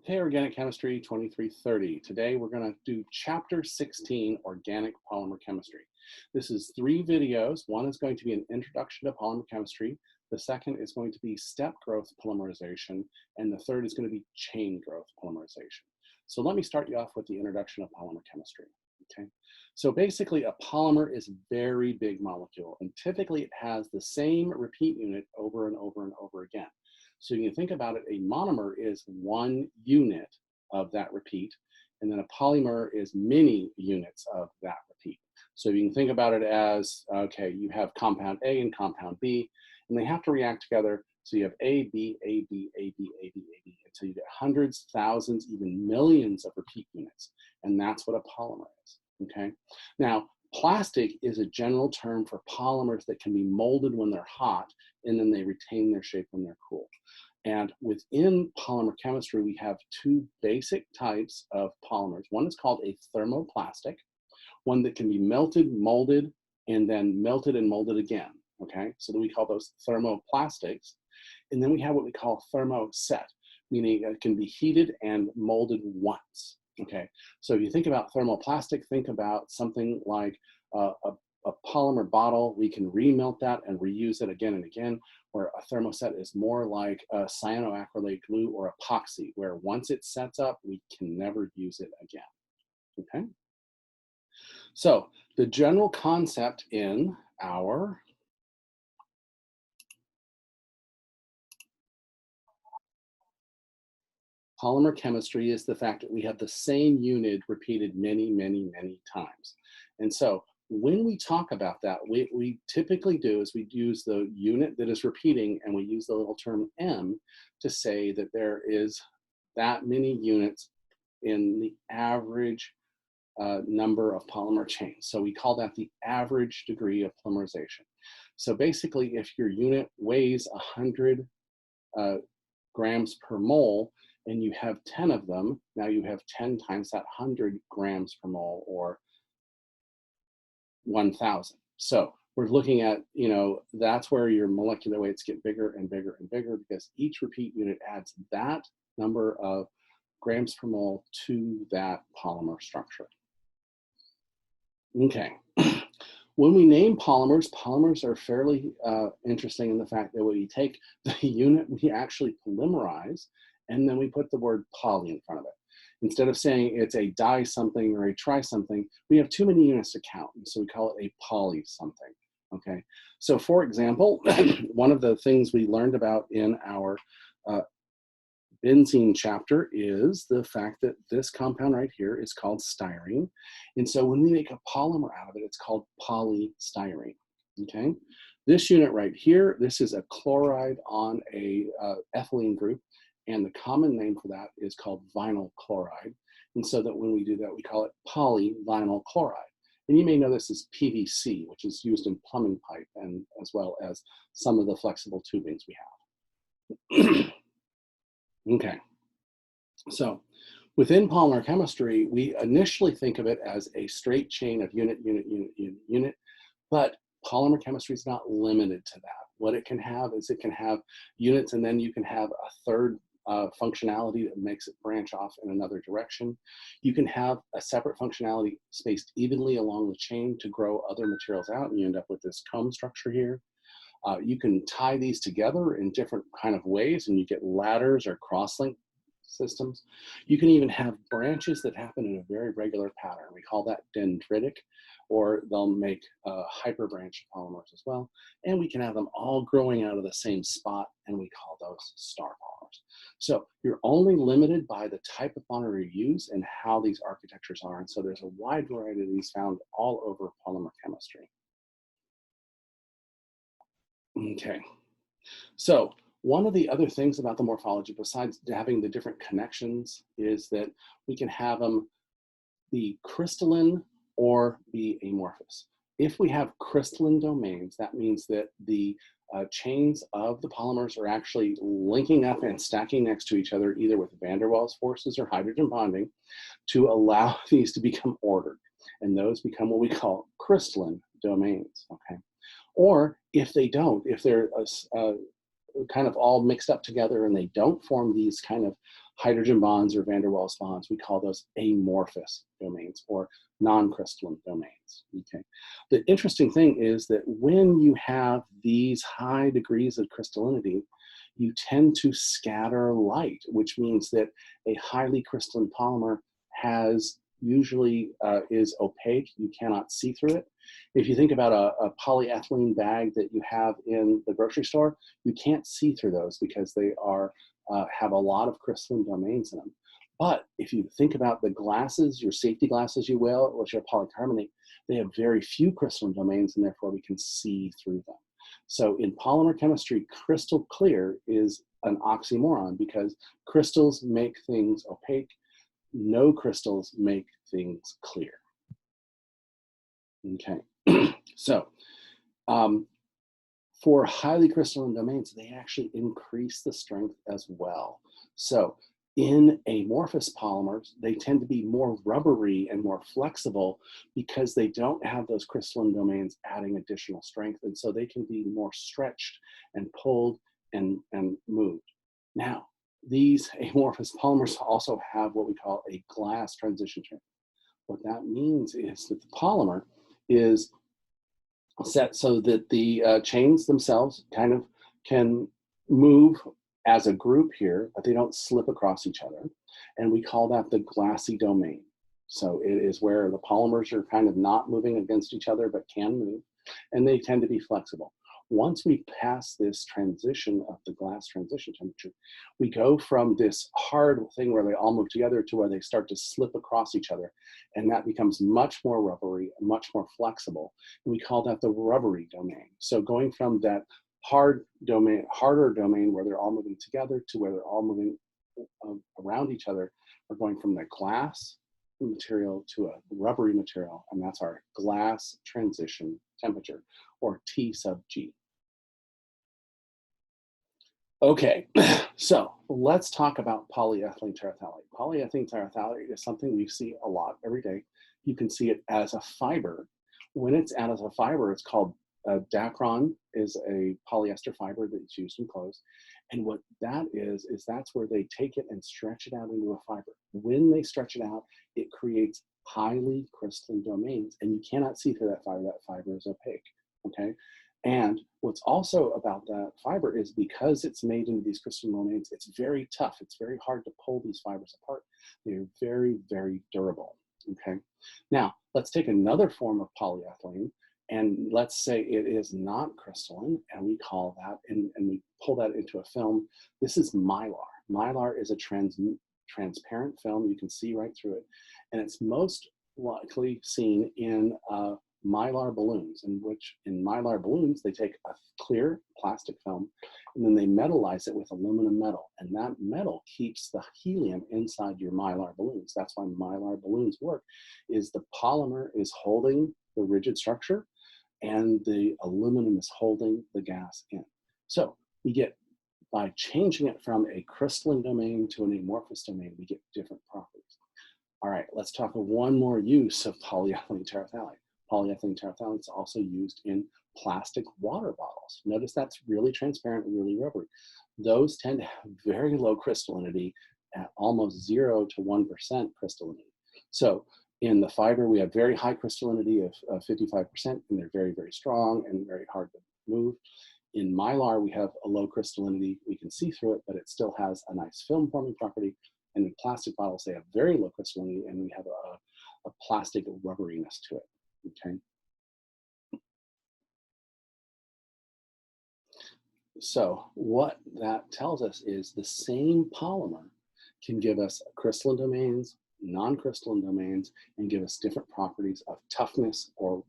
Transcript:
Hey, Organic Chemistry 2330. Today we're going to do Chapter 16, Organic Polymer Chemistry. This is 3 videos. One is going to be an introduction to polymer chemistry. The second is going to be step growth polymerization. And the third is going to be chain growth polymerization. So let me start you off with the introduction of polymer chemistry. Okay. So basically a polymer is a very big molecule, and typically it has the same repeat unit over and over and over again. So you can think about it, a monomer is one unit of that repeat, and then a polymer is many units of that repeat. So you can think about it as, okay, you have compound A and compound B, and they have to react together. So you have A, B, A, B, A, B, A, B, A, B, until you get hundreds, thousands, even millions of repeat units. And that's what a polymer is, okay? Now, plastic is a general term for polymers that can be molded when they're hot, and then they retain their shape when they're cool. And within polymer chemistry, we have 2 basic types of polymers. One is called a thermoplastic, one that can be melted, molded, and then melted and molded again, okay? So then we call those thermoplastics. And then we have what we call thermoset, meaning it can be heated and molded once, okay? So if you think about thermoplastic, think about something like a polymer bottle. We can remelt that and reuse it again and again, where a thermoset is more like a cyanoacrylate glue or epoxy, where once it sets up, we can never use it again, okay? So the general concept in our polymer chemistry is the fact that we have the same unit repeated many, many, many times. And so when we talk about that, we typically do is we use the unit that is repeating, and we use the little term M to say that there is that many units in the average number of polymer chains. So we call that the average degree of polymerization. So basically, if your unit weighs 100 grams per mole, and you have 10 of them, now you have 10 times that 100 grams per mole, or 1,000. So we're looking at, that's where your molecular weights get bigger and bigger and bigger, because each repeat unit adds that number of grams per mole to that polymer structure. Okay. When we name polymers, polymers are fairly interesting in the fact that when we take the unit we actually polymerize, and then we put the word poly in front of it. Instead of saying it's a di something or a tri something, we have too many units to count, and so we call it a poly something, okay? So for example, one of the things we learned about in our benzene chapter is the fact that this compound right here is called styrene. And so when we make a polymer out of it, it's called polystyrene, okay? This unit right here, this is a chloride on a ethylene group, and the common name for that is called vinyl chloride. And so that when we do that, we call it polyvinyl chloride. And you may know this as PVC, which is used in plumbing pipe, and as well as some of the flexible tubings we have. Okay, so within polymer chemistry, we initially think of it as a straight chain of unit, unit, unit, unit, unit, but polymer chemistry is not limited to that. What it can have is it can have units, and then you can have a third functionality that makes it branch off in another direction. You can have a separate functionality spaced evenly along the chain to grow other materials out, and you end up with this comb structure here. You can tie these together in different kind of ways, and you get ladders or cross-link systems. You can even have branches that happen in a very regular pattern. We call that dendritic, or they'll make hyperbranch polymers as well. And we can have them all growing out of the same spot, and we call those star polymers. So you're only limited by the type of monomer you use and how these architectures are. And so there's a wide variety of these found all over polymer chemistry. Okay, so one of the other things about the morphology, besides having the different connections, is that we can have them be crystalline or be amorphous. If we have crystalline domains, that means that the chains of the polymers are actually linking up and stacking next to each other, either with van der Waals forces or hydrogen bonding, to allow these to become ordered. And those become what we call crystalline domains, okay? Or if they don't, if they're kind of all mixed up together and they don't form these kind of hydrogen bonds or van der Waals bonds, we call those amorphous domains or non-crystalline domains. Okay. The interesting thing is that when you have these high degrees of crystallinity, you tend to scatter light, which means that a highly crystalline polymer has usually is opaque. You cannot see through it. If you think about a polyethylene bag that you have in the grocery store, you can't see through those because they are have a lot of crystalline domains in them. But if you think about the glasses, your safety glasses you will, which are polycarbonate, they have very few crystalline domains, and therefore we can see through them. So in polymer chemistry, crystal clear is an oxymoron because crystals make things opaque. No crystals make things clear. Okay, so for highly crystalline domains, they actually increase the strength as well. So in amorphous polymers, they tend to be more rubbery and more flexible because they don't have those crystalline domains adding additional strength. And so they can be more stretched and pulled and moved. Now, these amorphous polymers also have what we call a glass transition chain. What that means is that the polymer is set so that the chains themselves kind of can move as a group here, but they don't slip across each other. And we call that the glassy domain. So it is where the polymers are kind of not moving against each other, but can move, and they tend to be flexible. Once we pass this transition of the glass transition temperature, we go from this hard thing where they all move together to where they start to slip across each other. And that becomes much more rubbery and much more flexible. And we call that the rubbery domain. So going from that harder domain where they're all moving together to where they're all moving around each other, we're going from the glass material to a rubbery material, and that's our glass transition temperature, or T sub G. Okay, so let's talk about polyethylene terephthalate. Polyethylene terephthalate is something we see a lot every day. You can see it as a fiber. When it's out as a fiber, it's called Dacron, is a polyester fiber that's used in clothes. And what that is that's where they take it and stretch it out into a fiber. When they stretch it out, it creates highly crystalline domains, and you cannot see through that fiber. That fiber is opaque, okay? And what's also about that fiber is because it's made into these crystalline domains, it's very tough. It's very hard to pull these fibers apart. They're very, very durable, okay? Now, let's take another form of polyethylene, and let's say it is not crystalline, and we call that, and we pull that into a film. This is mylar. Mylar is a transparent film. You can see right through it, and it's most likely seen in mylar balloons, in mylar balloons, they take a clear plastic film and then they metallize it with aluminum metal. And that metal keeps the helium inside your mylar balloons. That's why mylar balloons work, is the polymer is holding the rigid structure and the aluminum is holding the gas in. So we get, by changing it from a crystalline domain to an amorphous domain, we get different properties. All right, let's talk of one more use of polyethylene terephthalate. Polyethylene terephthalate is also used in plastic water bottles. Notice that's really transparent and really rubbery. Those tend to have very low crystallinity at almost 0 to 1% crystallinity. So in the fiber, we have very high crystallinity of 55%, and they're very, very strong and very hard to move. In mylar, we have a low crystallinity. We can see through it, but it still has a nice film forming property. And in plastic bottles, they have very low crystallinity, and we have a plastic rubberiness to it. Okay. So what that tells us is the same polymer can give us crystalline domains, non-crystalline domains, and give us different properties of toughness or